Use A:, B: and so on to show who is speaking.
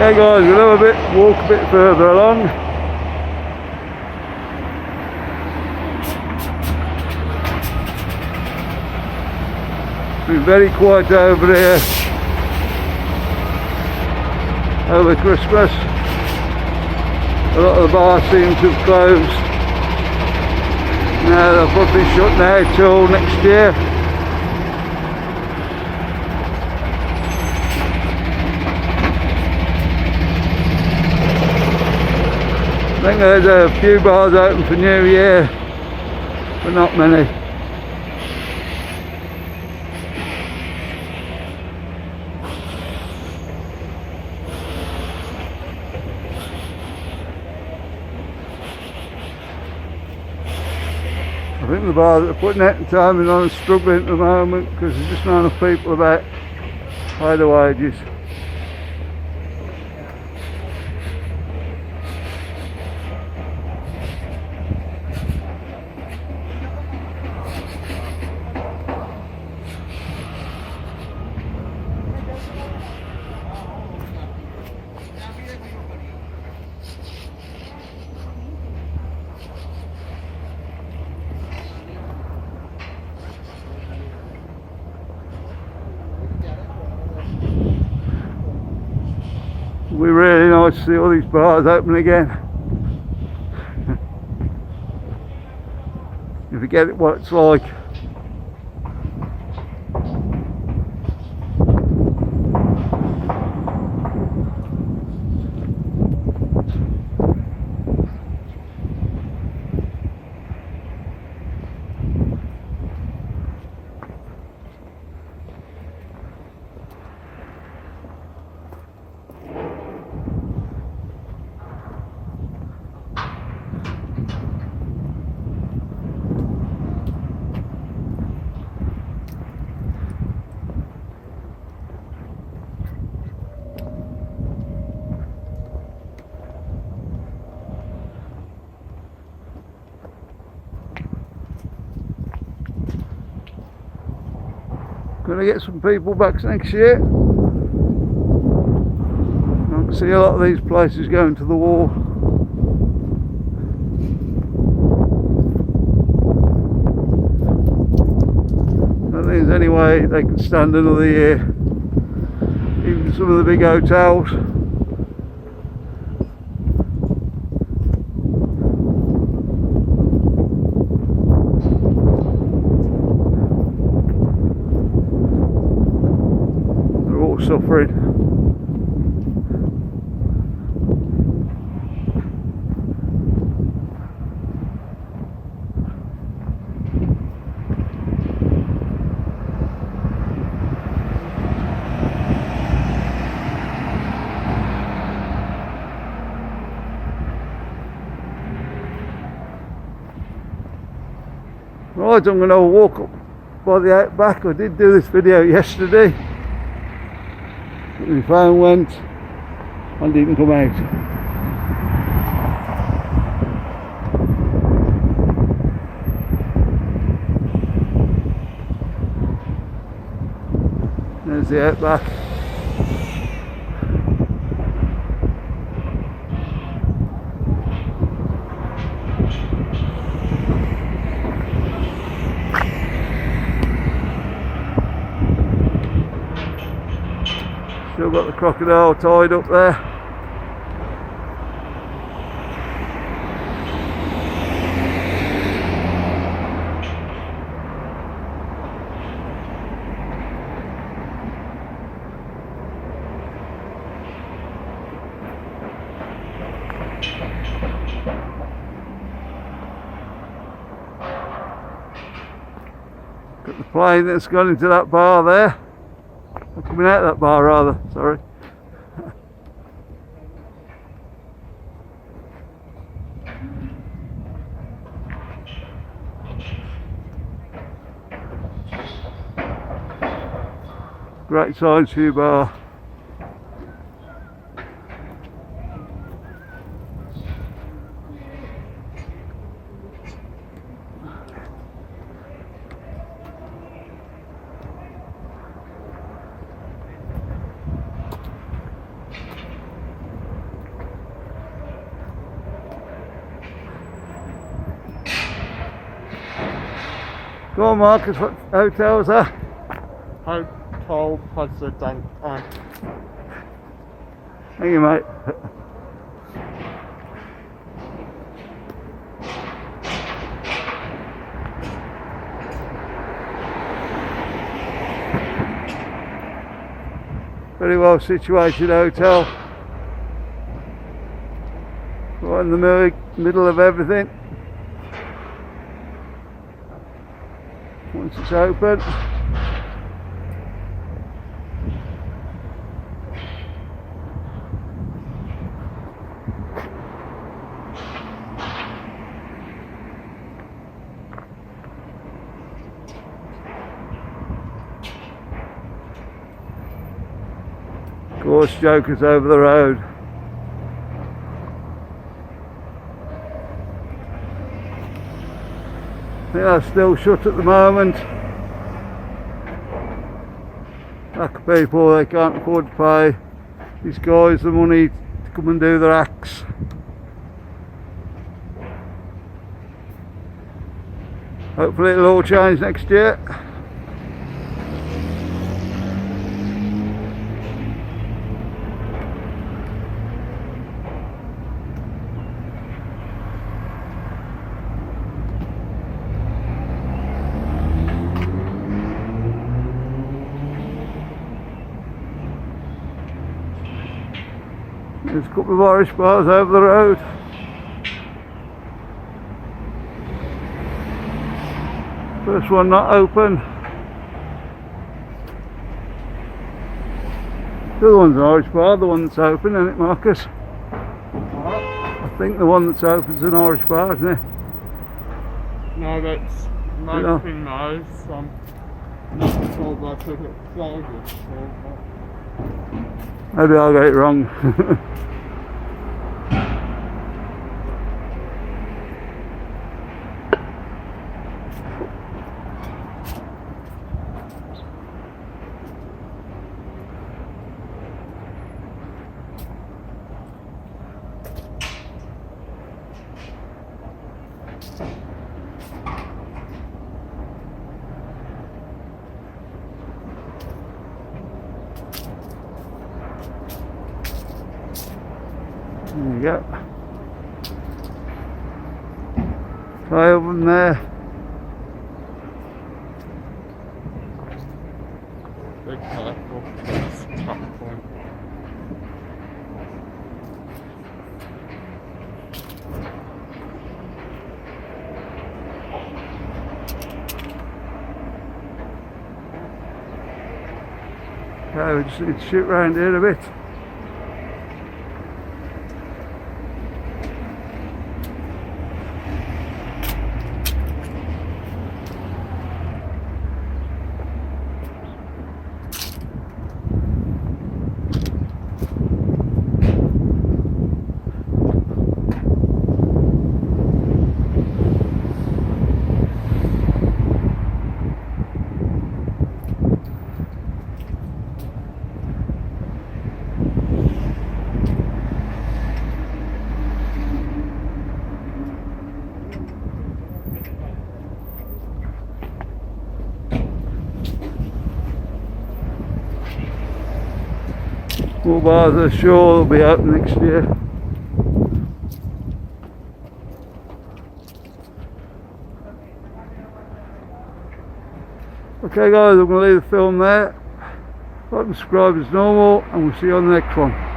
A: Okay guys, we'll have walk a bit further along. It's been very quiet over here over Christmas. A lot of the bars seem to have closed. Now they'll probably shut now till next year. I think there's a few bars open for New Year, but not many. I think the bars that are putting out the timing on are struggling at the moment because there's just not enough people about to pay the wages. It'll be really nice to see all these bars open again. You forget what it's like. Gonna get some people back next year. I can see a lot of these places going to the wall. I don't think there's any way they can stand another year. Even some of the big hotels. Suffering. Right, I'm going to walk up by the outback. I did do this video yesterday. My phone went and didn't come out. There's the outback. Still got the crocodile tied up there. Got the plane that's gone into that bar there. Coming out of that bar rather, sorry. Great size for your bar. Go on, Marcus, what hotel's that?
B: Hotel President.
A: Thank you, mate. Very well situated hotel. Right in the middle of everything. Once it's open. Of course, Joker's over the road. I think that's still shut at the moment. Lack of people, they can't afford to pay these guys the money to come and do their acts. Hopefully it'll all change next year. There's a couple of Irish bars over the road. First one not open. The other one's an Irish bar, the one that's open, isn't it, Marcus? I think the one that's open is an Irish bar, isn't it?
B: No, that's nothing nice. Not sure that's if it's closed.
A: Maybe I'll get it wrong. There you go. Try open there.
B: Big circle. That's a tough one.
A: Okay, we just need to shoot round here a bit. More bars are sure will be open next year. Okay guys, I'm going to leave the film there. Like and subscribe as normal, and we'll see you on the next one.